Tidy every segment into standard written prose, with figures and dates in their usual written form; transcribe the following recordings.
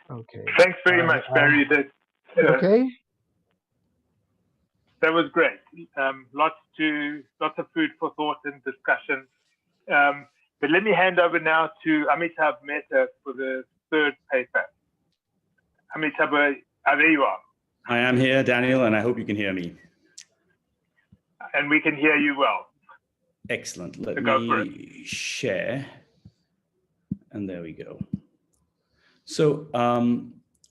Okay. Thanks very much, Barry. Okay. That was great. Lots of food for thought and discussion. But let me hand over now to Amitabh Mehta for the third paper. Amitabh, there you are. I am here, Daniel, and I hope you can hear me. And we can hear you well. Excellent. Let me share. And there we go. So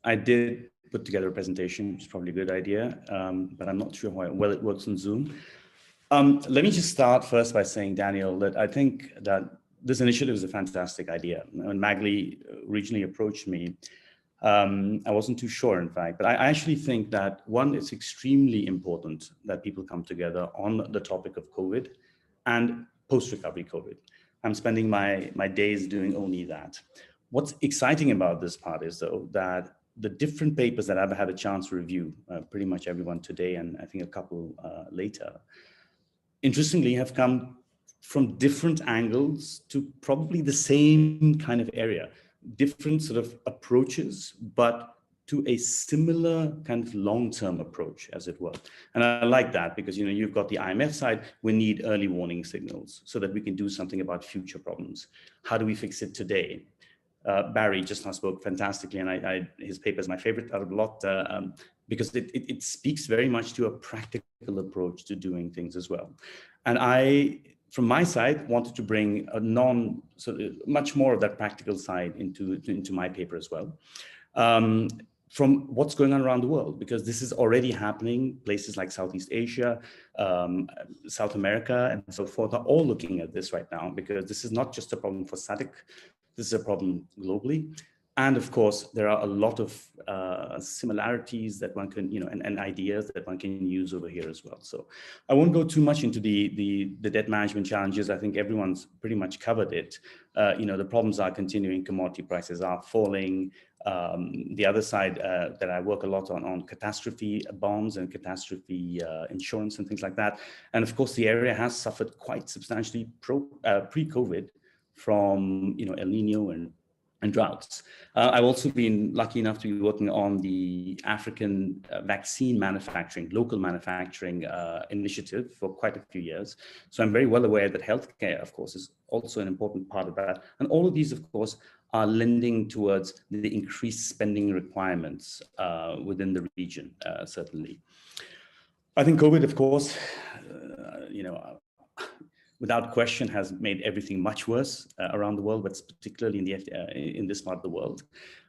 I did put together a presentation, which is probably a good idea, but I'm not sure how well it works on Zoom. Let me just start first by saying, Daniel, that I think that this initiative is a fantastic idea. When Magli originally approached me, I wasn't too sure, in fact, but I actually think that, one, it's extremely important that people come together on the topic of COVID and post-recovery COVID. I'm spending my days doing only that. What's exciting about this part is, though, that the different papers that I've had a chance to review, pretty much everyone today and I think a couple later, interestingly have come from different angles to probably the same kind of area, different sort of approaches, but to a similar kind of long-term approach, as it were. And I like that because, you've got the IMF side, we need early warning signals so that we can do something about future problems. How do we fix it today? Barry just now spoke fantastically, and his paper is my favorite out of a lot because it speaks very much to a practical approach to doing things as well. And I, from my side, wanted to bring much more of that practical side into my paper as well. From what's going on around the world, because this is already happening. Places like Southeast Asia, South America, and so forth are all looking at this right now, because this is not just a problem for SADC, this is a problem globally. And of course, there are a lot of similarities that one can, and ideas that one can use over here as well. So I won't go too much into the debt management challenges. I think everyone's pretty much covered it. The problems are continuing, commodity prices are falling. The other side that I work a lot on catastrophe bonds and catastrophe insurance and things like that. And of course, the area has suffered quite substantially pre-COVID from El Nino and droughts. I've also been lucky enough to be working on the African vaccine manufacturing, local manufacturing initiative for quite a few years. So I'm very well aware that healthcare, of course, is also an important part of that. And all of these, of course, are lending towards the increased spending requirements within the region, certainly. I think COVID, of course, without question, has made everything much worse around the world, but particularly in this part of the world.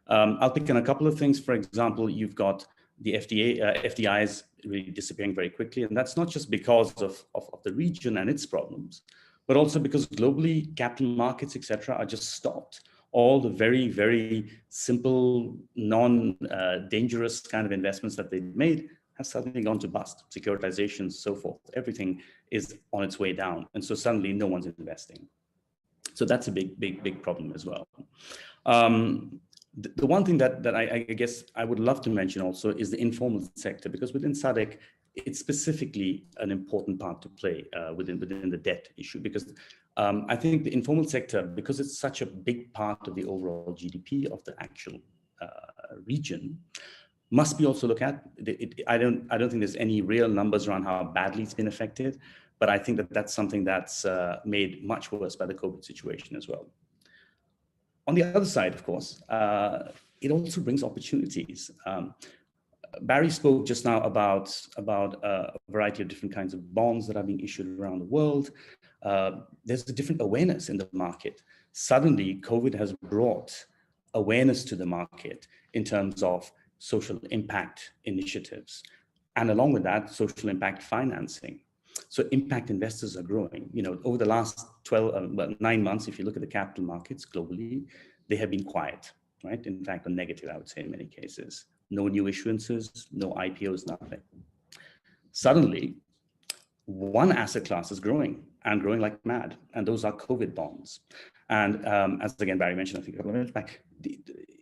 I'll pick on a couple of things. For example, you've got the FDIs really disappearing very quickly, and that's not just because of the region and its problems, but also because globally capital markets, etc., are just stopped. All the very, very simple, non-dangerous kind of investments that they've made have suddenly gone to bust, securitizations, so forth. Everything is on its way down. And so suddenly no one's investing. So that's a big, big, big problem as well. The one thing that I guess I would love to mention also is the informal sector, because within SADC, it's specifically an important part to play within the debt issue, because I think the informal sector, because it's such a big part of the overall GDP of the actual region, must be also looked at. I don't think there's any real numbers around how badly it's been affected, but I think that that's something that's made much worse by the COVID situation as well. On the other side, of course, it also brings opportunities. Barry spoke just now about a variety of different kinds of bonds that are being issued around the world. There's a different awareness in the market. Suddenly, COVID has brought awareness to the market in terms of social impact initiatives. And along with that, social impact financing. So impact investors are growing. Over the last 9 months, if you look at the capital markets globally, they have been quiet, right? In fact, a negative, I would say, in many cases. No new issuances, no IPOs, nothing. Suddenly, one asset class is growing and growing like mad, and those are COVID bonds. And as again, Barry mentioned, I think a couple of minutes back,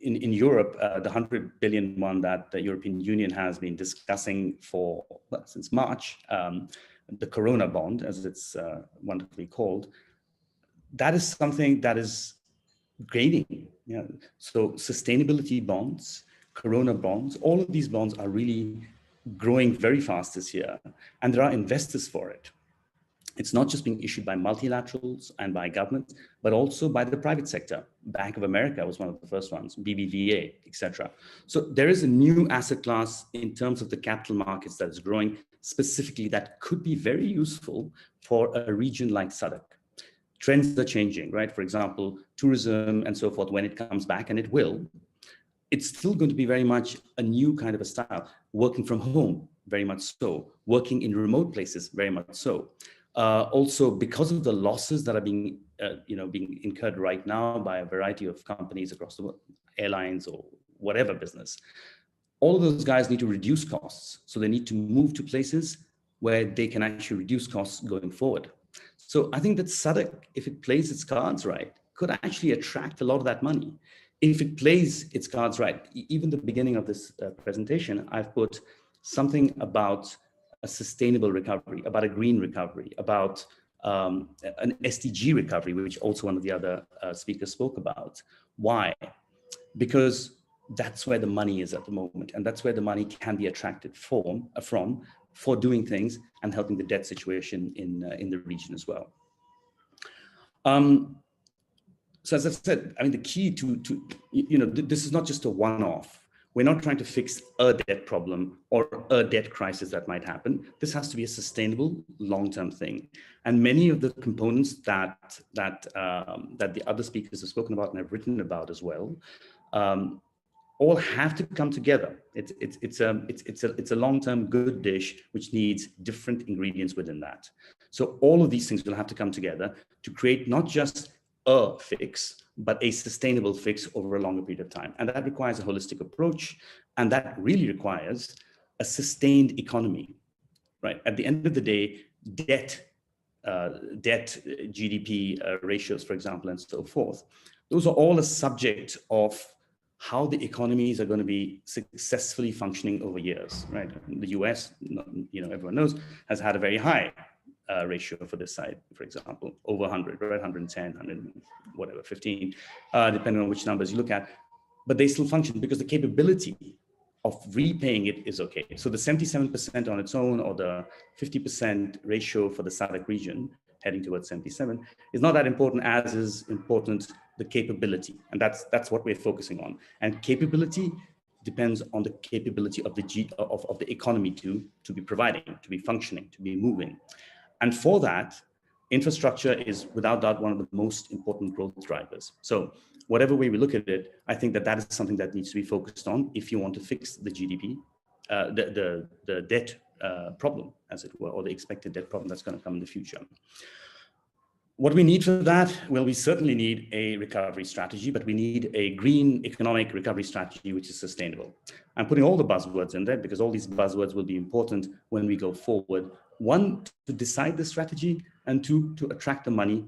in Europe, the 100 billion one that the European Union has been discussing since March, the Corona bond, as it's wonderfully called, that is something that is grading. Yeah. So sustainability bonds, Corona bonds, all of these bonds are really growing very fast this year, and there are investors for it. It's not just being issued by multilaterals and by governments, but also by the private sector. Bank of America was one of the first ones, BBVA, etc. So there is a new asset class in terms of the capital markets that is growing specifically that could be very useful for a region like SADC. Trends are changing, right? For example, tourism and so forth, when it comes back, and it will, it's still going to be very much a new kind of a style. Working from home, very much so. Working in remote places, very much so. Also, because of the losses that are being incurred right now by a variety of companies across the world, airlines or whatever business, all of those guys need to reduce costs. So they need to move to places where they can actually reduce costs going forward. So I think that SADC, if it plays its cards right, could actually attract a lot of that money. If it plays its cards right, even the beginning of this presentation, I've put something about a sustainable recovery, about a green recovery, about an SDG recovery, which also one of the other speakers spoke about. Why? Because that's where the money is at the moment, and that's where the money can be attracted from for doing things and helping the debt situation in the region as well. So as I said, I mean, the key to this is not just a one-off. We're not trying to fix a debt problem or a debt crisis that might happen. This has to be a sustainable, long-term thing. And many of the components that the other speakers have spoken about and have written about as well, all have to come together. It's a long-term good dish which needs different ingredients within that. So all of these things will have to come together to create not just a fix, but a sustainable fix over a longer period of time. And that requires a holistic approach, and that really requires a sustained economy, right? At the end of the day, debt GDP ratios, for example, and so forth, those are all a subject of how the economies are going to be successfully functioning over years, right? The US, everyone knows, has had a very high ratio for this side, for example, over 100, right? 110, 100, whatever, 15, depending on which numbers you look at. But they still function because the capability of repaying it is okay. So the 77% on its own, or the 50% ratio for the SADC region, heading towards 77, is not that important, as is important the capability. And that's what we're focusing on. And capability depends on the capability of the economy to be providing, to be functioning, to be moving. And for that, infrastructure is without doubt one of the most important growth drivers. So whatever way we look at it, I think that is something that needs to be focused on if you want to fix the GDP, the debt problem, as it were, or the expected debt problem that's going to come in the future. What we need for that? Well, we certainly need a recovery strategy, but we need a green economic recovery strategy which is sustainable. I'm putting all the buzzwords in there because all these buzzwords will be important when we go forward. One, to decide the strategy, and two, to attract the money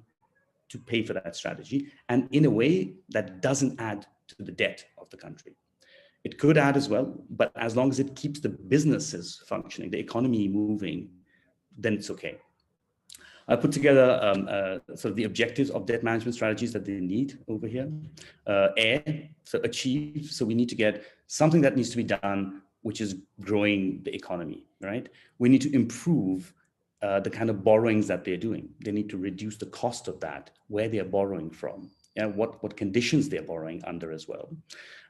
to pay for that strategy, and in a way that doesn't add to the debt of the country. It could add as well, but as long as it keeps the businesses functioning, the economy moving, then it's okay. I put together sort of the objectives of debt management strategies that they need over here. Achieve. So we need to get something that needs to be done, which is growing the economy, right? We need to improve the kind of borrowings that they're doing. They need to reduce the cost of that, where they're borrowing from, what conditions they're borrowing under as well.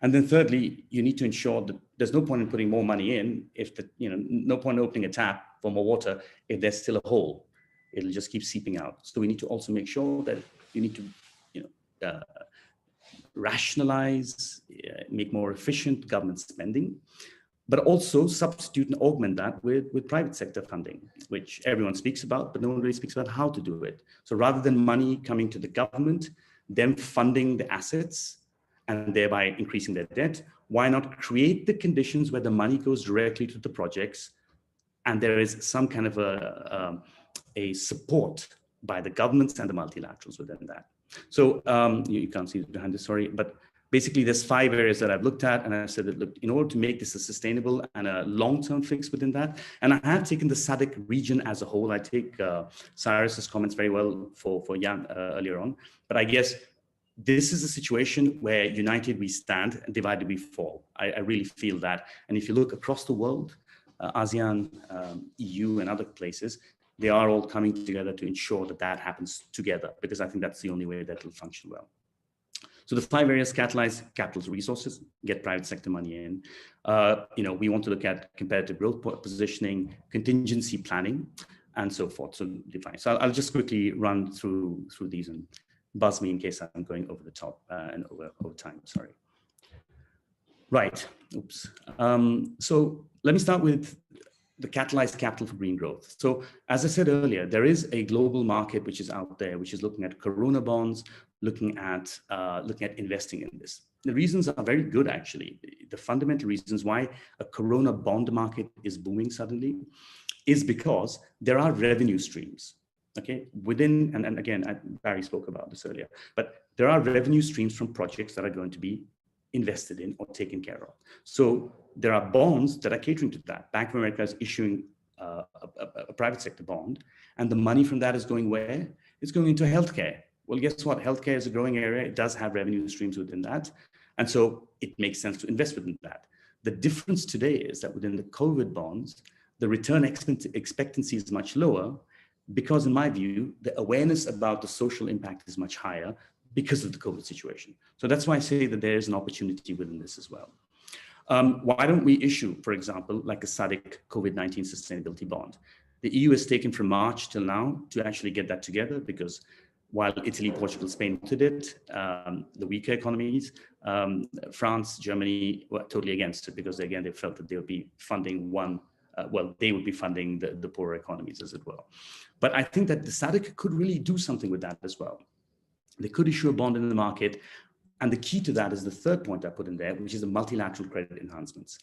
And then thirdly, you need to ensure that there's no point in putting more money in if no point in opening a tap for more water if there's still a hole. It'll just keep seeping out. So we need to also make sure that you need to rationalize, make more efficient government spending, but also substitute and augment that with private sector funding, which everyone speaks about, but no one really speaks about how to do it. So rather than money coming to the government, them funding the assets and thereby increasing their debt, why not create the conditions where the money goes directly to the projects and there is some kind of a support by the governments and the multilaterals within that. So you can't see it behind this, sorry, but basically there's 5 areas that I've looked at, and I've said that, look, in order to make this a sustainable and a long-term fix within that, and I have taken the SADC region as a whole. I take Cyrus's comments very well for Jan earlier on, but I guess this is a situation where united we stand and divided we fall. I really feel that. And if you look across the world, ASEAN, EU, and other places, they are all coming together to ensure that that happens together, because I think that's the only way that will function well. So the 5 areas: catalyze capital resources, get private sector money in. We want to look at competitive growth positioning, contingency planning, and so forth. So define. So I'll just quickly run through these and buzz me in case I'm going over the top and over time. Sorry. Right. Oops. So let me start with the catalyzed capital for green growth. So as I said earlier, there is a global market which is out there, which is looking at Corona bonds, looking at investing in this. The reasons are very good, actually. The fundamental reasons why a Corona bond market is booming suddenly is because there are revenue streams. Okay, within, and again, Barry spoke about this earlier, but there are revenue streams from projects that are going to be invested in or taken care of. So there are bonds that are catering to that. Bank of America is issuing a private sector bond, and the money from that is going where? It's going into healthcare. Well, guess what? Healthcare is a growing area. It does have revenue streams within that. And so it makes sense to invest within that. The difference today is that within the COVID bonds, the return expectancy is much lower, because in my view, the awareness about the social impact is much higher because of the COVID situation. So that's why I say that there is an opportunity within this as well. Why don't we issue, for example, like a SADC COVID-19 sustainability bond? The EU has taken from March till now to actually get that together, because while Italy, Portugal, Spain did it, the weaker economies, France, Germany were totally against it, because again, they felt that they would be funding they would be funding the poorer economies, as it were. But I think that the SADC could really do something with that as well. They could issue a bond in the market. And the key to that is the third point I put in there, which is the multilateral credit enhancements.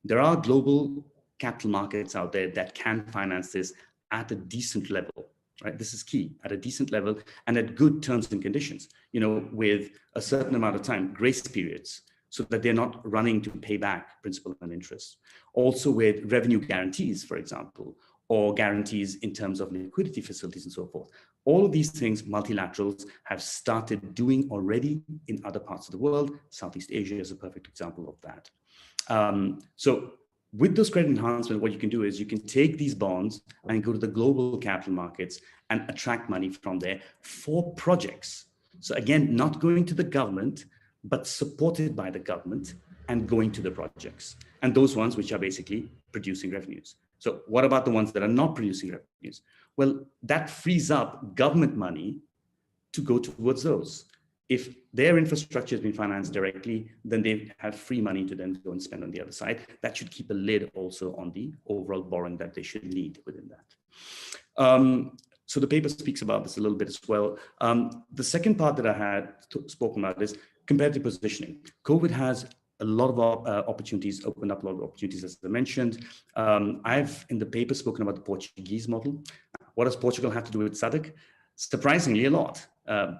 There are global capital markets out there that can finance this at a decent level, right? This is key, at a decent level and at good terms and conditions, with a certain amount of time, grace periods, so that they're not running to pay back principal and interest. Also with revenue guarantees, for example, or guarantees in terms of liquidity facilities and so forth. All of these things, multilaterals have started doing already in other parts of the world. Southeast Asia is a perfect example of that. So with those credit enhancements, what you can do is you can take these bonds and go to the global capital markets and attract money from there for projects. So again, not going to the government, but supported by the government and going to the projects. And those ones which are basically producing revenues. So what about the ones that are not producing revenues? Well, that frees up government money to go towards those. If their infrastructure has been financed directly, then they have free money to then go and spend on the other side. That should keep a lid also on the overall borrowing that they should need within that. So the paper speaks about this a little bit as well. The second part that I had spoken about is competitive positioning. COVID has a lot of opportunities, opened up a lot of opportunities, as I mentioned. I've, in the paper, spoken about the Portuguese model. What does Portugal have to do with SADC? Surprisingly, a lot.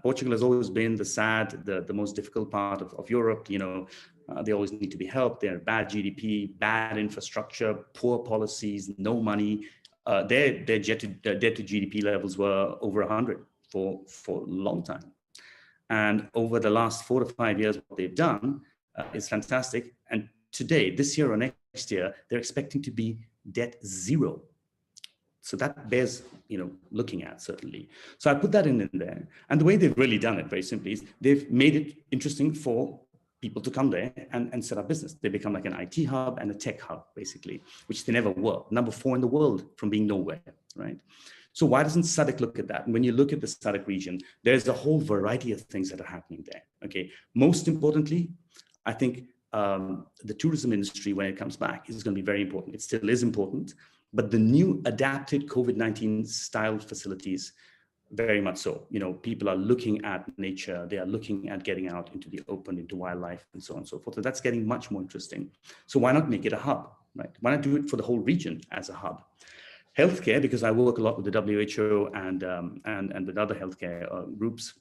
Portugal has always been the most difficult part of Europe. They always need to be helped. They're bad GDP, bad infrastructure, poor policies, no money. Their debt to GDP levels were over 100 for a long time. And over the last 4 to 5 years, what they've done is fantastic. And today, this year or next year, they're expecting to be debt zero. So that bears, looking at, certainly. So I put that in there. And the way they've really done it, very simply, is they've made it interesting for people to come there and set up business. They become like an IT hub and a tech hub, basically, which they never were. Number 4 in the world from being nowhere, right? So why doesn't SADC look at that? And when you look at the SADC region, there's a whole variety of things that are happening there, okay? Most importantly, I think the tourism industry, when it comes back, is going to be very important. It still is important, but the new adapted COVID-19 style facilities, very much so. People are looking at nature. They are looking at getting out into the open, into wildlife, and so on and so forth. So that's getting much more interesting. So why not make it a hub, right? Why not do it for the whole region as a hub? Healthcare, because I work a lot with the WHO and with other healthcare groups.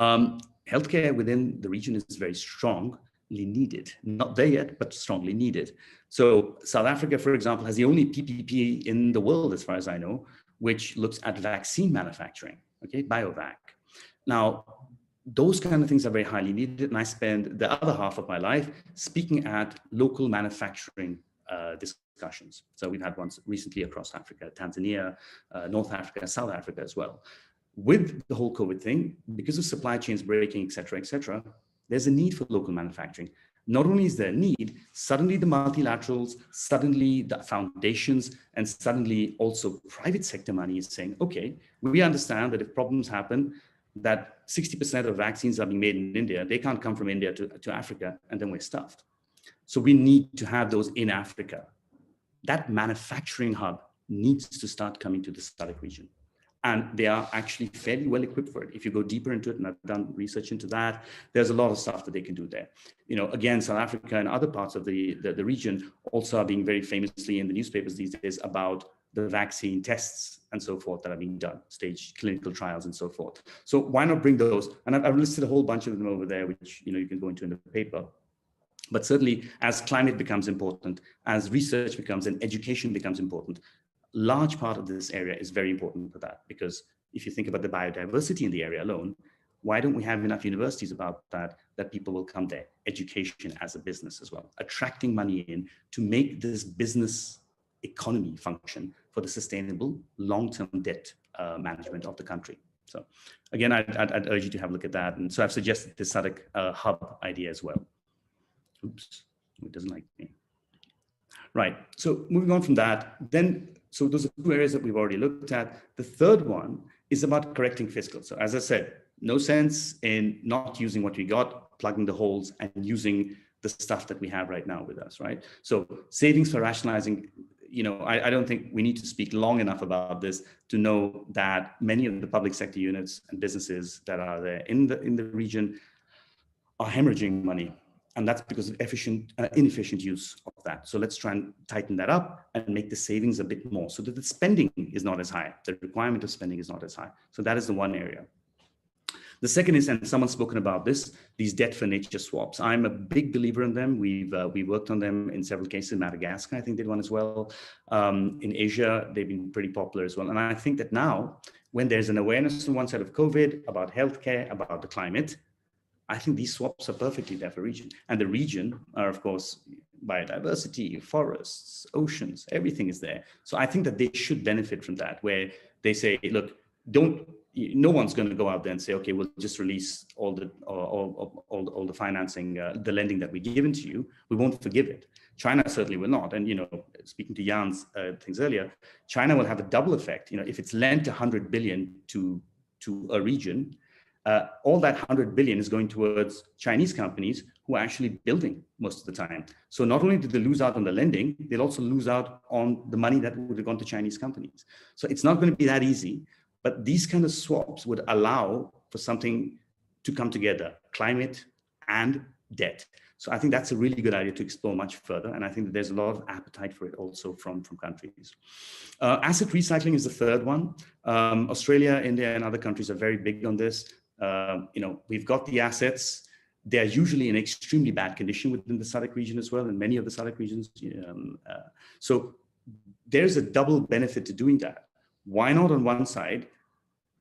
Healthcare within the region is very strongly needed. Not there yet, but strongly needed. So South Africa, for example, has the only PPP in the world, as far as I know, which looks at vaccine manufacturing, okay, BioVac. Now, those kind of things are very highly needed. And I spend the other half of my life speaking at local manufacturing discussions. So we've had ones recently across Africa, Tanzania, North Africa, South Africa as well. With the whole COVID thing, because of supply chains breaking, et cetera, there's a need for local manufacturing. Not only is there a need, suddenly the multilaterals, suddenly the foundations, and suddenly also private sector money is saying, okay, we understand that if problems happen, that 60% of vaccines are being made in India, they can't come from India to Africa, and then we're stuffed. So we need to have those in Africa. That manufacturing hub needs to start coming to the SADC region. And they are actually fairly well equipped for it. If you go deeper into it, and I've done research into that, there's a lot of stuff that they can do there. You know, again, South Africa and other parts of the region also are being very famously in the newspapers these days about the vaccine tests and so forth that are being done, stage clinical trials and so forth. So why not bring those? And I've listed a whole bunch of them over there, which, you know, you can go into in the paper. But certainly as climate becomes important, as research becomes and education becomes important, large part of this area is very important for that, because if you think about the biodiversity in the area alone, why don't we have enough universities about that people will come there? Education as a business as well, attracting money in to make this business economy function for the sustainable long-term debt management of the country. So again, I'd urge you to have a look at that. And so I've suggested this SADC hub idea as well. Oops, it doesn't like me. Right, so moving on from that, then, so those are two areas that we've already looked at. The third one is about correcting fiscal. So as I said, no sense in not using what we got, plugging the holes and using the stuff that we have right now with us, right? So savings for rationalizing, you know, I don't think we need to speak long enough about this to know that many of the public sector units and businesses that are there in the region are hemorrhaging money. And that's because of inefficient use of that. So let's try and tighten that up and make the savings a bit more so that the spending is not as high. The requirement of spending is not as high. So that is the one area. The second is, and someone's spoken about this, these debt for nature swaps. I'm a big believer in them. We worked on them in several cases. Madagascar, I think, did one as well. In Asia, they've been pretty popular as well. And I think that now, when there's an awareness on one side of COVID, about healthcare, about the climate, I think these swaps are perfectly there for region. And the region are, of course, biodiversity, forests, oceans, everything is there. So I think that they should benefit from that, where they say, look, no one's going to go out there and say, okay, we'll just release all the financing, the lending that we've given to you. We won't forgive it. China certainly will not. And, you know, speaking to Jan's things earlier, China will have a double effect. You know, if it's lent 100 billion to a region, all that 100 billion is going towards Chinese companies who are actually building most of the time. So not only do they lose out on the lending, they'll also lose out on the money that would have gone to Chinese companies. So it's not going to be that easy, but these kind of swaps would allow for something to come together, climate and debt. So I think that's a really good idea to explore much further. And I think that there's a lot of appetite for it also from countries. Asset recycling is the third one. Australia, India, and other countries are very big on this. You know, we've got the assets. They're usually in extremely bad condition within the SADC region as well, and many of the SADC regions. So there's a double benefit to doing that. Why not on one side?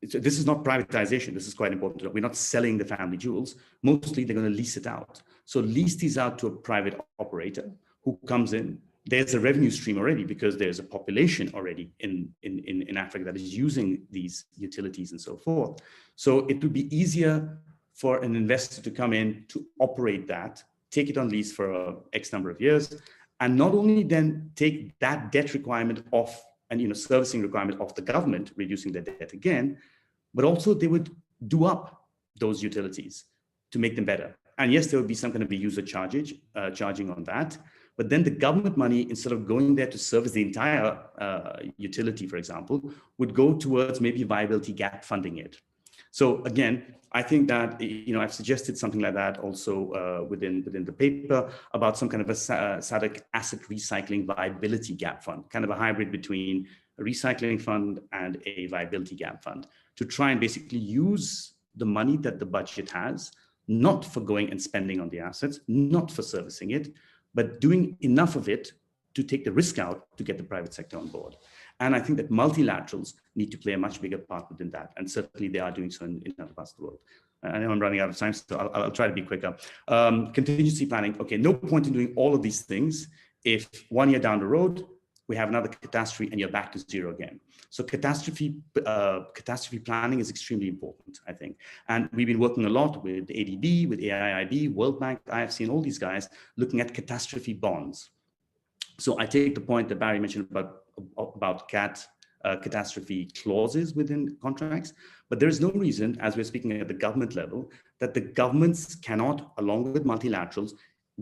This is not privatization. This is quite important. We're not selling the family jewels. Mostly they're going to lease it out. So lease these out to a private operator who comes in. There's a revenue stream already because there's a population already in Africa that is using these utilities and so forth. So it would be easier for an investor to come in to operate that, take it on lease for X number of years, and not only then take that debt requirement off and, you know, servicing requirement of the government, reducing their debt again, but also they would do up those utilities to make them better. And yes, there would be some kind of a user charging on that. But then the government money, instead of going there to service the entire utility, for example, would go towards maybe viability gap funding it. So again, I think that, you know, I've suggested something like that also within the paper about some kind of a SADC asset recycling viability gap fund, kind of a hybrid between a recycling fund and a viability gap fund, to try and basically use the money that the budget has, not for going and spending on the assets, not for servicing it, but doing enough of it to take the risk out to get the private sector on board. And I think that multilaterals need to play a much bigger part within that. And certainly they are doing so in other parts of the world. I know I'm running out of time, so I'll try to be quicker. Contingency planning. Okay, no point in doing all of these things if 1 year down the road, we have another catastrophe and you're back to zero again. So catastrophe planning is extremely important, I think. And we've been working a lot with ADB, with AIIB, World Bank, IFC, and all these guys looking at catastrophe bonds. So I take the point that Barry mentioned about catastrophe clauses within contracts, but there is no reason, as we're speaking at the government level, that the governments cannot, along with multilaterals,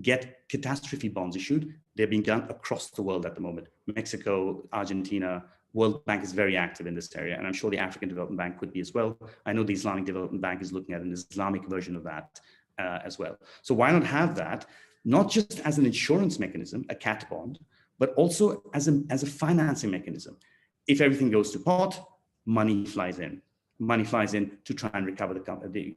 get catastrophe bonds issued. They're being done across the world at the moment. Mexico, Argentina, World Bank is very active in this area, and I'm sure the African Development Bank could be as well. I know the Islamic Development Bank is looking at an Islamic version of that as well. So why not have that, not just as an insurance mechanism, a cat bond, but also as a financing mechanism. If everything goes to pot, money flies in. Money flies in to try and recover the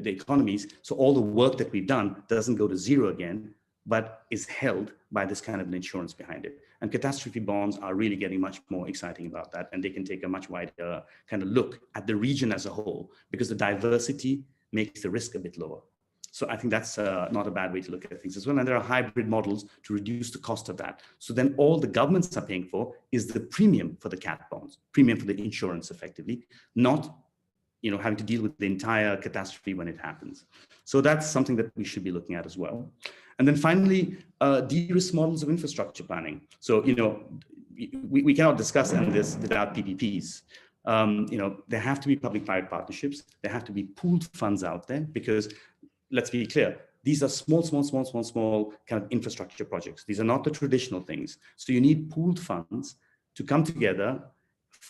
economies. So all the work that we've done doesn't go to zero again, but is held by this kind of an insurance behind it. And catastrophe bonds are really getting much more exciting about that. And they can take a much wider kind of look at the region as a whole, because the diversity makes the risk a bit lower. So I think that's not a bad way to look at things as well. And there are hybrid models to reduce the cost of that. So then all the governments are paying for is the premium for the cat bonds, premium for the insurance effectively, not having to deal with the entire catastrophe when it happens. So that's something that we should be looking at as well. And then finally, de-risk models of infrastructure planning. So, we cannot discuss this without PPPs. There have to be public-private partnerships. There have to be pooled funds out there, because let's be clear, these are small kind of infrastructure projects. These are not the traditional things. So you need pooled funds to come together,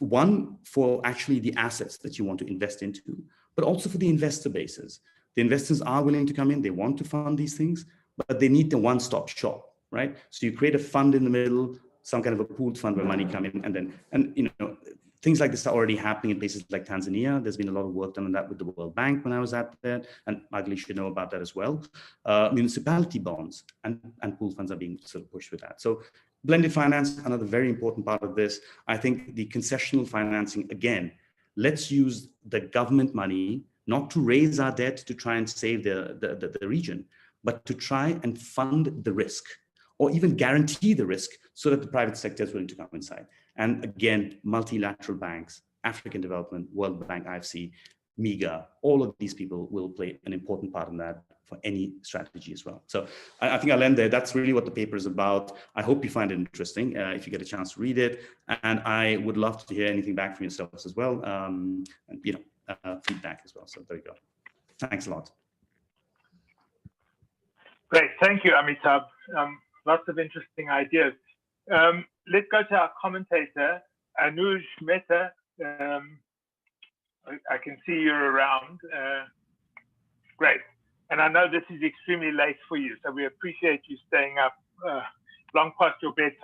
one, for actually the assets that you want to invest into, but also for the investor bases. The investors are willing to come in, they want to fund these things, but they need the one-stop shop, right? So you create a fund in the middle, some kind of a pooled fund where money come in, and things like this are already happening in places like Tanzania. There's been a lot of work done on that with the World Bank when I was at there, and Magli should know about that as well. Municipality bonds and pool funds are being sort of pushed with that. So blended finance, another very important part of this. I think the concessional financing, again, let's use the government money, not to raise our debt to try and save the region, but to try and fund the risk, or even guarantee the risk so that the private sector is willing to come inside. And again, multilateral banks, African Development, World Bank, IFC, MIGA, all of these people will play an important part in that for any strategy as well. So I think I'll end there. That's really what the paper is about. I hope you find it interesting if you get a chance to read it. And I would love to hear anything back from yourselves as well, and feedback as well. So there you go. Thanks a lot. Great, thank you, Amitabh. Lots of interesting ideas. Let's go to our commentator, Anuj Mehta. I can see you're around. Great. And I know this is extremely late for you, so we appreciate you staying up long past your bedtime.